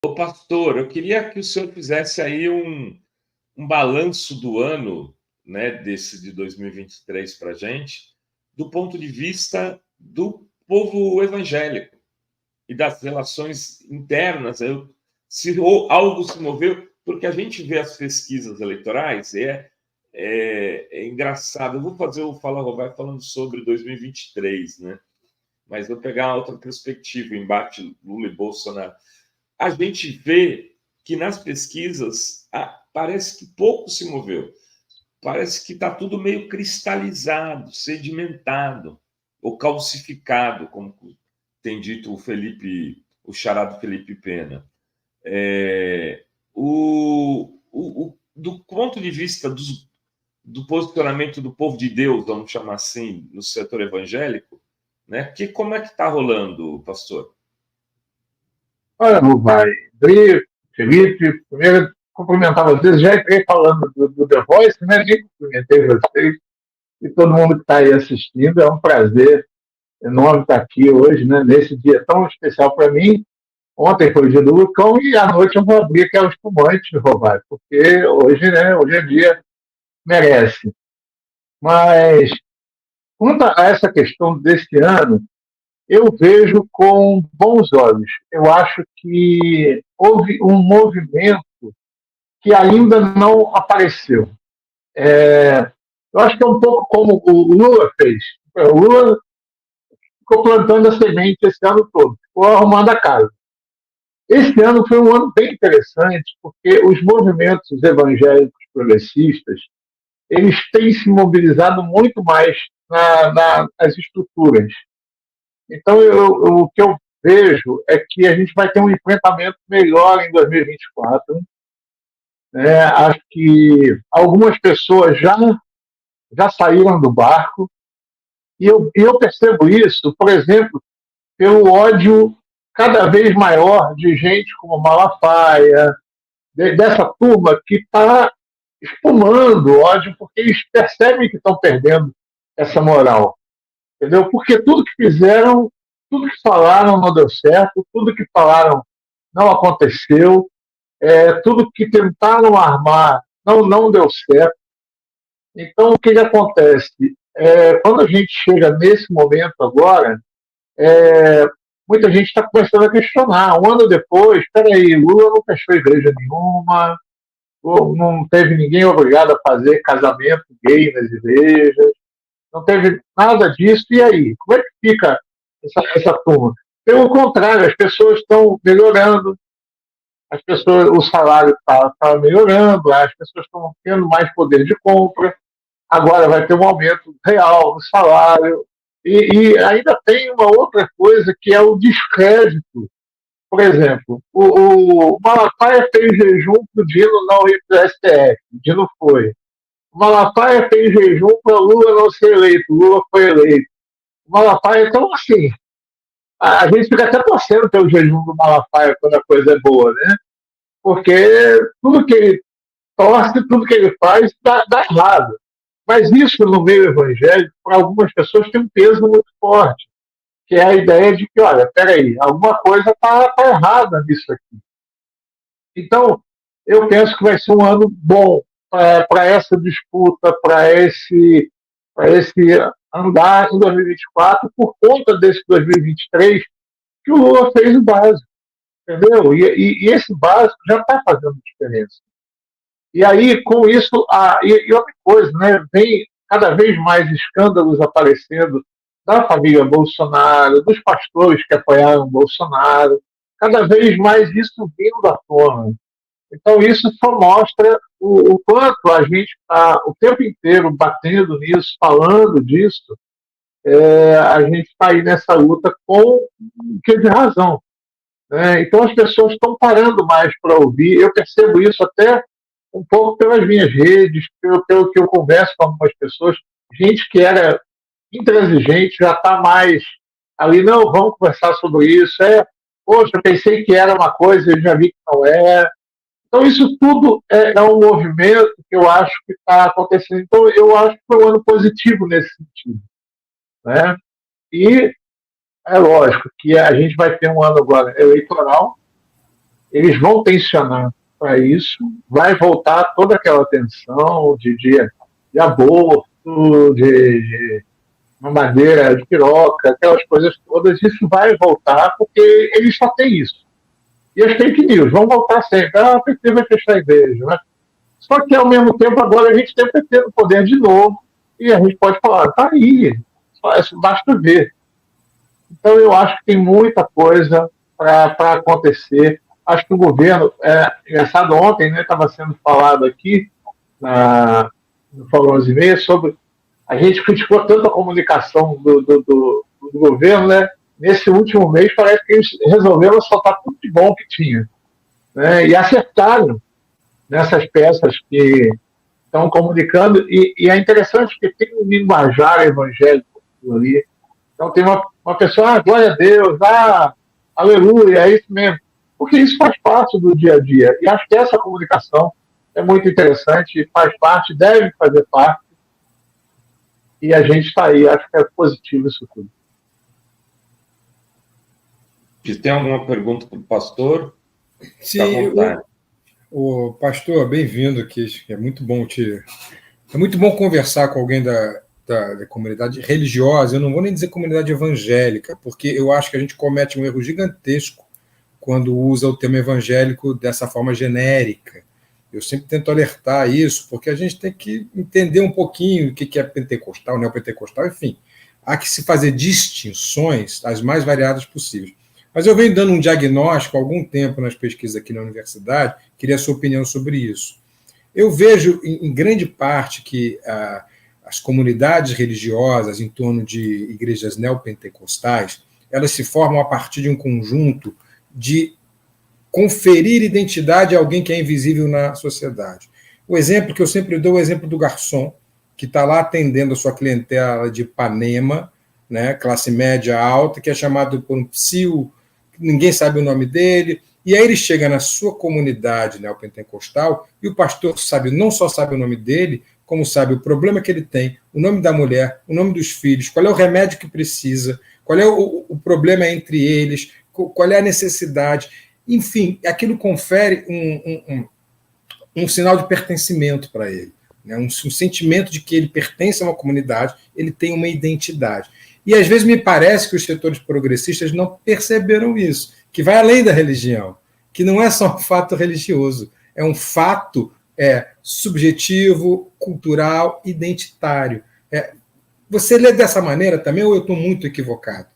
Ô, pastor, eu queria que o senhor fizesse aí um balanço do ano, né, desse de 2023 para a gente, do ponto de vista do povo evangélico e das relações internas. Se algo se moveu, porque a gente vê as pesquisas eleitorais, é engraçado. Vai falando sobre 2023, né? Mas vou pegar outra perspectiva, o embate Lula e Bolsonaro. A gente vê que nas pesquisas parece que pouco se moveu. Parece que está tudo meio cristalizado, sedimentado, ou calcificado, como tem dito o charado Felipe Pena. Do ponto de vista do posicionamento do povo de Deus, vamos chamar assim, no setor evangélico, né? Como é que está rolando, pastor? Olha, Rubai, Felipe, primeiro cumprimentar vocês, já entrei falando do The Voice, né? Nem cumprimentei vocês e todo mundo que está aí assistindo. É um prazer enorme estar aqui hoje, né? Nesse dia tão especial para mim. Ontem foi o dia do Lucão e à noite eu vou abrir aqui aos espumantes, Rubai, porque hoje, né? Hoje é dia, merece. Mas, quanto a essa questão deste ano, eu vejo com bons olhos. Eu acho que houve um movimento que ainda não apareceu. Eu acho que é um pouco como o Lula fez. O Lula ficou plantando a semente esse ano todo, ficou arrumando a casa. Esse ano foi um ano bem interessante, porque os movimentos evangélicos progressistas eles têm se mobilizado muito mais nas estruturas. Então, o que eu vejo é que a gente vai ter um enfrentamento melhor em 2024. Acho que algumas pessoas já saíram do barco, e eu percebo isso, por exemplo, pelo ódio cada vez maior de gente como Malafaia, dessa turma que está espumando ódio, porque eles percebem que estão perdendo essa moral. Entendeu? Porque tudo que fizeram, tudo que falaram não deu certo, tudo que falaram não aconteceu, tudo que tentaram armar não deu certo. Então, o que acontece? Quando a gente chega nesse momento agora, muita gente está começando a questionar. Um ano depois, espera aí, Lula não fechou igreja nenhuma, não teve ninguém obrigado a fazer casamento gay nas igrejas, não teve nada disso. E aí? Como é que fica essa turma? Pelo contrário, as pessoas estão melhorando, o salário está melhorando, as pessoas estão tendo mais poder de compra, agora vai ter um aumento real no salário. E ainda tem uma outra coisa que é o descrédito. Por exemplo, o Malafaia fez jejum para o Dino não ir para o STF, o Dino foi. O Malafaia fez jejum para Lula não ser eleito, Lula foi eleito. O Malafaia, então, assim, a gente fica até torcendo pelo jejum do Malafaia quando a coisa é boa, né? Porque tudo que ele torce, tudo que ele faz, dá errado. Mas isso, no meio evangélico, para algumas pessoas, tem um peso muito forte, que é a ideia de que, olha, peraí, alguma coisa está errada nisso aqui. Então, eu penso que vai ser um ano bom para essa disputa, para esse andar em 2024, por conta desse 2023, que o Lula fez o básico, entendeu? E esse básico já está fazendo diferença. E aí, com isso, e outra coisa, né, vem cada vez mais escândalos aparecendo da família Bolsonaro, dos pastores que apoiaram Bolsonaro, cada vez mais isso vindo à tona. Então, isso só mostra o quanto a gente está o tempo inteiro batendo nisso, falando disso. A gente está aí nessa luta com o que é de razão. Né? Então, as pessoas estão parando mais para ouvir. Eu percebo isso até um pouco pelas minhas redes, pelo que eu converso com algumas pessoas. Gente que era intransigente já está mais ali, não, vamos conversar sobre isso. Poxa, eu pensei que era uma coisa e já vi que não é. Então, isso tudo é um movimento que eu acho que está acontecendo. Então, eu acho que foi um ano positivo nesse sentido. Né? E é lógico que a gente vai ter um ano agora eleitoral, eles vão tensionar para isso, vai voltar toda aquela tensão de aborto, de mamadeira de piroca, aquelas coisas todas, isso vai voltar porque eles só têm isso. E as fake news vão voltar sempre. O PT vai fechar a igreja, né? Só que, ao mesmo tempo, agora a gente tem o PT no poder de novo e a gente pode falar, tá aí, basta ver. Então, eu acho que tem muita coisa para acontecer. Acho que o governo, engraçado, ontem estava sendo falado aqui no Fórum 11h30 sobre a gente criticou tanto a comunicação do governo, né? Nesse último mês parece que eles resolveram soltar tudo de bom que tinha, né? E acertaram nessas peças que estão comunicando, e é interessante porque tem um linguajar evangélico ali. Então tem uma pessoa, glória a Deus, aleluia, é isso mesmo. Porque isso faz parte do dia a dia. E acho que essa comunicação é muito interessante, faz parte, deve fazer parte, e a gente está aí, acho que é positivo isso tudo. Tem alguma pergunta para o pastor? Sim, o pastor, bem-vindo aqui. É muito bom conversar com alguém da comunidade religiosa. Eu não vou nem dizer comunidade evangélica, porque eu acho que a gente comete um erro gigantesco quando usa o termo evangélico dessa forma genérica. Eu sempre tento alertar isso, porque a gente tem que entender um pouquinho o que é pentecostal, neopentecostal, enfim. Há que se fazer distinções as mais variadas possíveis. Mas eu venho dando um diagnóstico há algum tempo nas pesquisas aqui na universidade, queria a sua opinião sobre isso. Eu vejo, em grande parte, que as comunidades religiosas em torno de igrejas neopentecostais, elas se formam a partir de um conjunto de conferir identidade a alguém que é invisível na sociedade. O exemplo que eu sempre dou é o exemplo do garçom, que está lá atendendo a sua clientela de Ipanema, né, classe média alta, que é chamado por um psil, ninguém sabe o nome dele, e aí ele chega na sua comunidade neopentecostal e o pastor não só sabe o nome dele, como sabe o problema que ele tem, o nome da mulher, o nome dos filhos, qual é o remédio que precisa, qual é o problema entre eles, qual é a necessidade. Enfim, aquilo confere um sinal de pertencimento para ele, né? Um sentimento de que ele pertence a uma comunidade, ele tem uma identidade. E às vezes me parece que os setores progressistas não perceberam isso, que vai além da religião, que não é só um fato religioso, é um fato subjetivo, cultural, identitário. Você lê dessa maneira também, ou eu estou muito equivocado?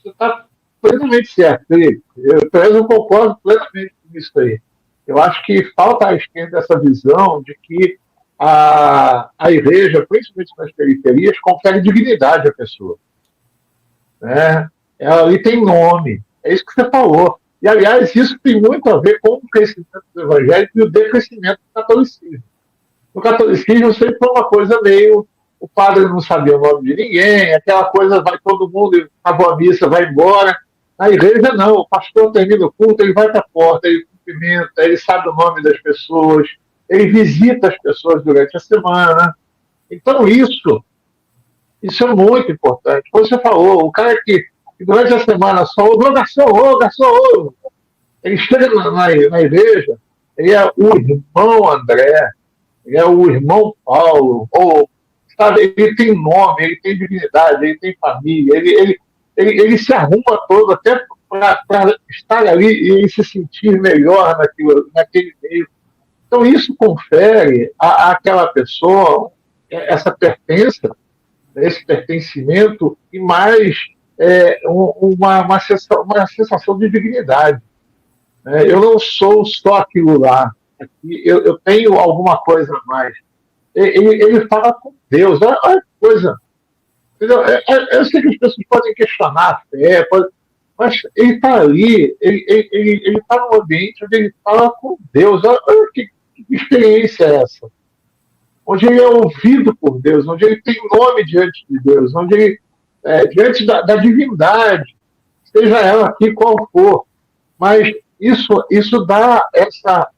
Você está plenamente certo, Felipe. Eu concordo plenamente com isso aí. Eu acho que falta à esquerda essa visão de que a igreja, principalmente nas periferias, confere dignidade à pessoa. Né? Ela ali tem nome. É isso que você falou. E, aliás, isso tem muito a ver com o crescimento do evangélico e o decrescimento do catolicismo. No catolicismo sempre foi uma coisa meio... O padre não sabia o nome de ninguém, aquela coisa, vai todo mundo, acabou a missa, vai embora. Na igreja, não. O pastor termina o culto, ele vai para a porta, ele cumprimenta, ele sabe o nome das pessoas, ele visita as pessoas durante a semana. Então, isso é muito importante. Como você falou, o cara que durante a semana só ouve, garçom, ele chega na igreja, ele é o irmão André, ele é o irmão Paulo, sabe, ele tem nome, ele tem dignidade, ele tem família, ele se arruma todo até para estar ali e se sentir melhor naquele meio. Então, isso confere àquela pessoa essa pertença, esse pertencimento e mais uma sensação de dignidade. Eu não sou só aquilo lá. Eu tenho alguma coisa a mais. Ele fala com Deus. Olha que coisa. Entendeu? Eu sei que as pessoas podem questionar a fé, mas ele está ali, ele está num ambiente onde ele fala com Deus. Olha que experiência é essa? Onde ele é ouvido por Deus, onde ele tem nome diante de Deus, onde ele, diante da divindade, seja ela aqui qual for. Mas isso dá essa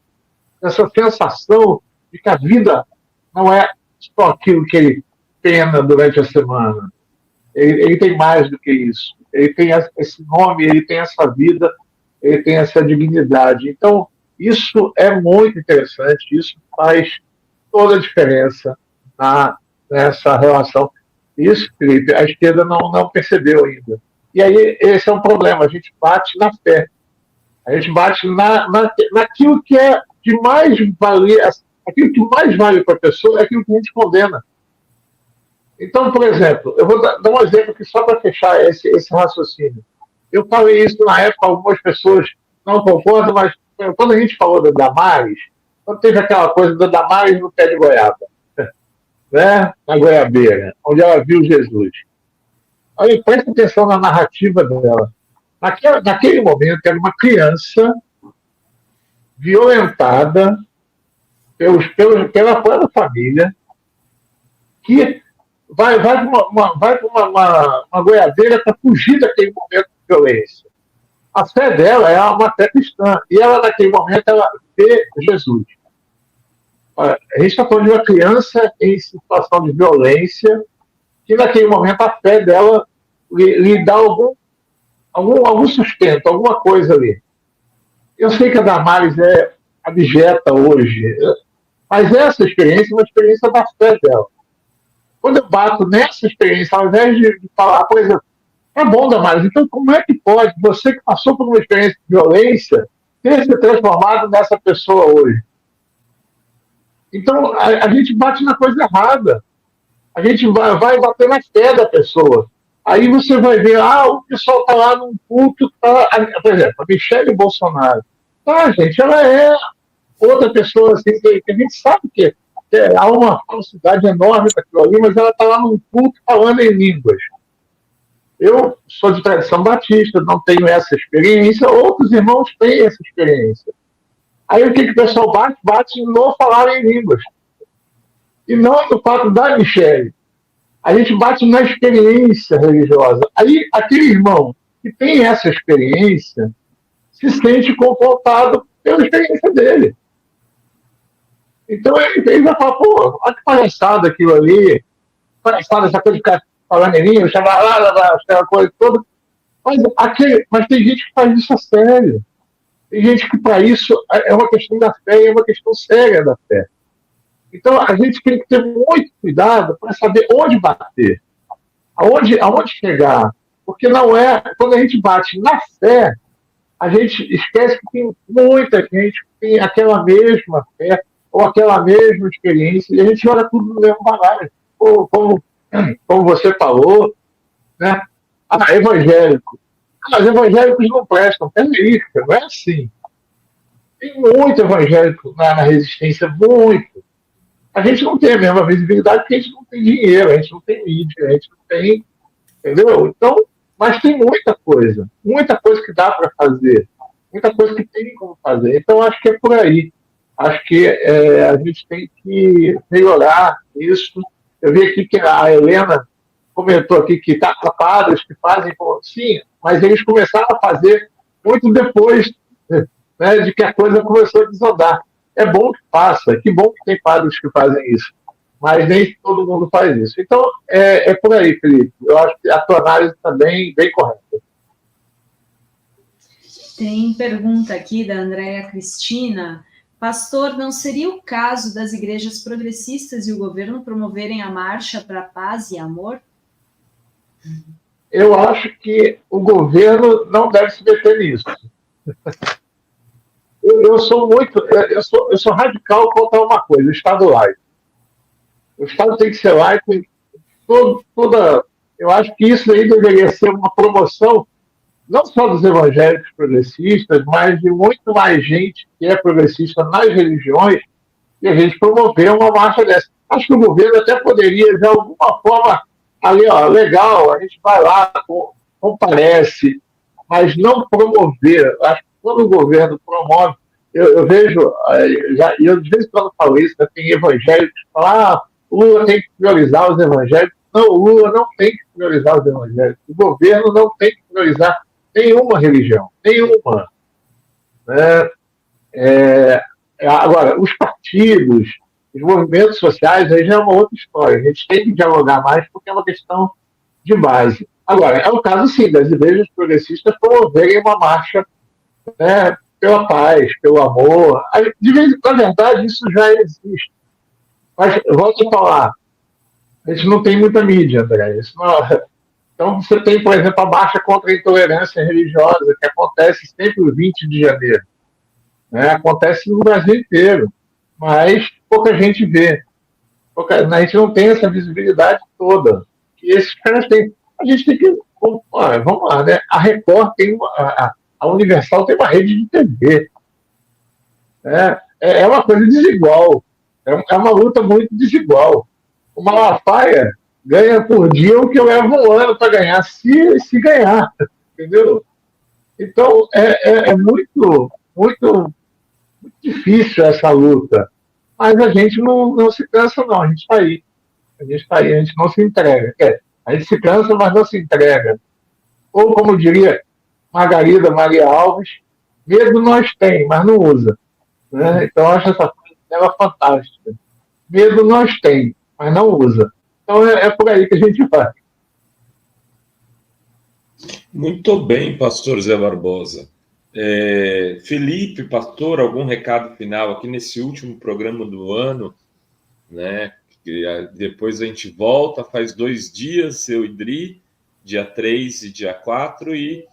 sensação de que a vida não é só aquilo que ele pena durante a semana. Ele tem mais do que isso. Ele tem esse nome, ele tem essa vida, ele tem essa dignidade. Então, isso é muito interessante, isso faz toda a diferença nessa relação. Isso, Felipe, a esquerda não percebeu ainda. E aí, esse é um problema, a gente bate na fé. A gente bate naquilo que é de mais valia, aquilo que mais vale para a pessoa é aquilo que a gente condena. Então, por exemplo, eu vou dar um exemplo aqui só para fechar esse raciocínio. Eu falei isso na época, algumas pessoas não concordam, mas quando a gente falou da Damares, quando teve aquela coisa da Damares no pé de goiaba, né? Na goiabeira, onde ela viu Jesus. Olha, presta atenção na narrativa dela. Naquele momento, era uma criança violentada pela própria família, que vai para uma goiabeira para fugir daquele momento de violência. A fé dela é uma fé cristã. E ela, naquele momento, ela vê Jesus. A gente está falando de uma criança em situação de violência, que naquele momento a fé dela lhe dá algum sustento, alguma coisa ali. Eu sei que a Damares é abjeta hoje, mas essa experiência é uma experiência da fé dela. Quando eu bato nessa experiência, ao invés de falar, por exemplo, é bom, Damares, então como é que pode você que passou por uma experiência de violência ter se transformado nessa pessoa hoje? Então, a gente bate na coisa errada. A gente vai bater na fé da pessoa. Aí você vai ver, o pessoal está lá num culto, por exemplo, a Michele Bolsonaro. Gente, ela é outra pessoa assim, que a gente sabe que há uma falsidade enorme daquilo ali, mas ela está lá num culto falando em línguas. Eu sou de tradição batista, não tenho essa experiência, outros irmãos têm essa experiência. Aí o que o pessoal bate? Bate no falar em línguas. E não no fato da Michele. A gente bate na experiência religiosa. Aí aquele irmão que tem essa experiência se sente confrontado pela experiência dele. Então ele vai falar, olha que palhaçada aquilo ali, palhaçada essa coisa de ficar falando em línguas, aquela coisa toda. Mas tem gente que faz isso a sério. Tem gente que, para isso, é uma questão da fé, é uma questão séria da fé. Então, a gente tem que ter muito cuidado para saber onde bater, aonde chegar. Porque não é... Quando a gente bate na fé, a gente esquece que tem muita gente que tem aquela mesma fé ou aquela mesma experiência, e a gente joga tudo no mesmo balaio. Como você falou, né? Evangélico. Os evangélicos não prestam. Peraí, não é assim. Tem muito evangélico na resistência, muito. A gente não tem a mesma visibilidade porque a gente não tem dinheiro, a gente não tem mídia, a gente não tem. Entendeu? Então, mas tem muita coisa que dá para fazer, muita coisa que tem como fazer. Então, acho que é por aí. Acho que a gente tem que melhorar isso. Eu vi aqui que a Helena comentou aqui que há padres que fazem, sim, mas eles começaram a fazer muito depois, né, de que a coisa começou a desandar. É bom que faça, que bom que tem padres que fazem isso, mas nem todo mundo faz isso. Então, é por aí, Felipe. Eu acho que a tua análise também bem correta. Tem pergunta aqui da Andréa Cristina. Pastor, não seria o caso das igrejas progressistas e o governo promoverem a marcha para a paz e amor? Eu acho que o governo não deve se meter nisso. Eu sou radical contra uma coisa, o Estado laico. O Estado tem que ser laico em eu acho que isso aí deveria ser uma promoção não só dos evangélicos progressistas, mas de muito mais gente que é progressista nas religiões, e a gente promover uma marcha dessa. Acho que o governo até poderia, de alguma forma, ali, legal, a gente vai lá, comparece, mas não promover. Acho que quando o governo promove, eu vejo, eu de vez em quando falo isso, né, tem evangélicos que falam, o Lula tem que priorizar os evangélicos. Não, o Lula não tem que priorizar os evangélicos. O governo não tem que priorizar nenhuma religião, nenhuma. Agora, os partidos, os movimentos sociais, aí já é uma outra história. A gente tem que dialogar mais porque é uma questão de base. Agora, é o caso, sim, das igrejas progressistas promoverem uma marcha né, pela paz, pelo amor. De vez em quando, na verdade, isso já existe. Mas, eu volto a falar, a gente não tem muita mídia, André. Então, você tem, por exemplo, a marcha contra a intolerância religiosa, que acontece sempre no 20 de janeiro. Né? Acontece no Brasil inteiro, mas pouca gente vê. A gente não tem essa visibilidade toda que esses caras têm. A gente tem que. Vamos lá, né? A Record tem a Universal tem uma rede de TV. Né? É uma coisa desigual. É uma luta muito desigual. O Malafaia ganha por dia o que eu levo um ano para ganhar, se ganhar. Entendeu? Então, é muito, muito, muito difícil essa luta. Mas a gente não se cansa, não. A gente está aí. A gente está aí, a gente não se entrega. A gente se cansa, mas não se entrega. Ou, como diria Margarida Maria Alves, medo nós tem, mas não usa. Né? Então, eu acho essa coisa dela fantástica. Medo nós tem, mas não usa. Então, é por aí que a gente vai. Muito bem, pastor Zé Barbosa. Felipe, pastor, algum recado final aqui nesse último programa do ano, né? Depois a gente volta, faz 2 dias, eu e Dri, dia 3 e dia 4, e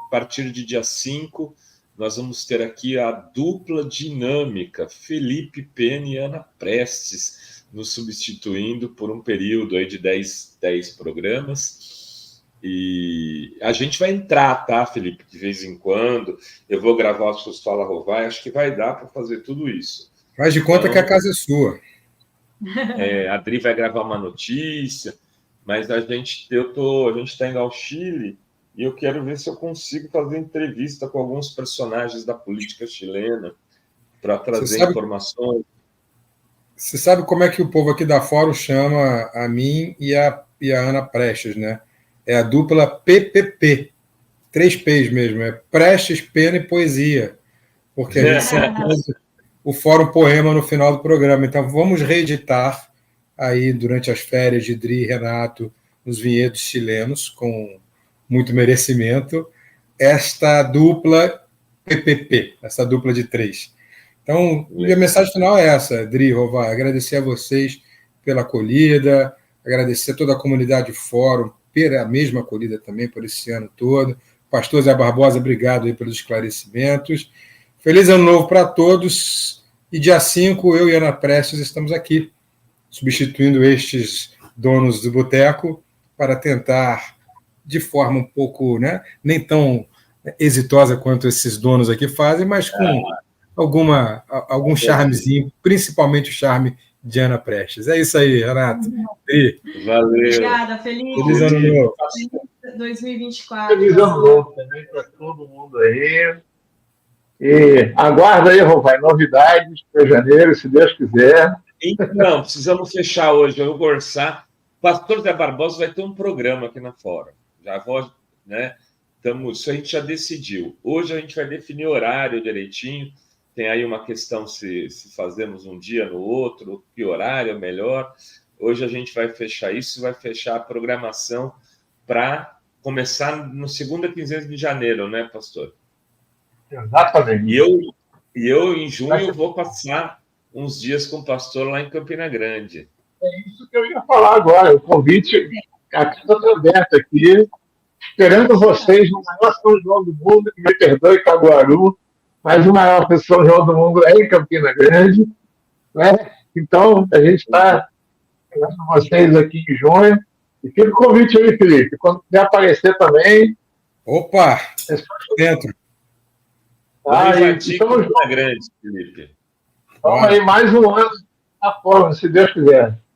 a partir de dia 5 nós vamos ter aqui a dupla dinâmica, Felipe Pena e Ana Prestes, nos substituindo por um período aí de 10 programas. E a gente vai entrar, tá, Felipe, de vez em quando. Eu vou gravar o Suas Fala Rovai, acho que vai dar para fazer tudo isso. Faz de conta que a casa é sua. A Dri vai gravar uma notícia, mas a gente está indo ao Chile e eu quero ver se eu consigo fazer entrevista com alguns personagens da política chilena para trazer informações. Você sabe como é que o povo aqui da Fórum chama a mim e a Ana Prestes, né? É a dupla PPP, 3 P's mesmo, é Prestes, Pena e Poesia, porque a gente sempre faz o Fórum Poema no final do programa. Então, vamos reeditar aí, durante as férias de Dri e Renato, os vinhedos chilenos, com muito merecimento, esta dupla PPP, essa dupla de 3. Então, a mensagem final é essa, Dri, Rovai, agradecer a vocês pela acolhida, agradecer a toda a comunidade Fórum, pela mesma acolhida também por esse ano todo. Pastor Zé Barbosa, obrigado aí pelos esclarecimentos. Feliz ano novo para todos. E dia 5, eu e Ana Prestes estamos aqui, substituindo estes donos do boteco, para tentar, de forma um pouco, né, nem tão exitosa quanto esses donos aqui fazem, mas com algum charmezinho, principalmente o charme de Ana Prestes. É isso aí, Renato. Valeu. Obrigada, Felipe. Feliz ano novo. Feliz 2024. Feliz ano novo também para todo mundo aí. E aguarda aí, Rovai, novidades para janeiro, se Deus quiser. Então, precisamos fechar hoje. Eu vou orçar. O pastor Zé Barbosa vai ter um programa aqui na Fórum. Já vou, né? Isso a gente já decidiu. Hoje a gente vai definir horário direitinho. Tem aí uma questão se fazemos um dia no outro, que horário é melhor. Hoje a gente vai fechar isso e vai fechar a programação para começar na segunda quinzena de janeiro, né, pastor? Exatamente. E eu em junho, vou passar uns dias com o pastor lá em Campina Grande. É isso que eu ia falar agora. O convite, a casa está aberta aqui, esperando vocês no maior São João do mundo, que me perdoe, Caguaru, mas o maior São João do mundo é em Campina Grande. Né? Então, a gente está esperando vocês aqui em junho. E fica o convite aí, Felipe. Quando quiser aparecer também. Opa! Dentro. Estamos grande, Felipe. Vamos aí mais um ano na Fórum, se Deus quiser.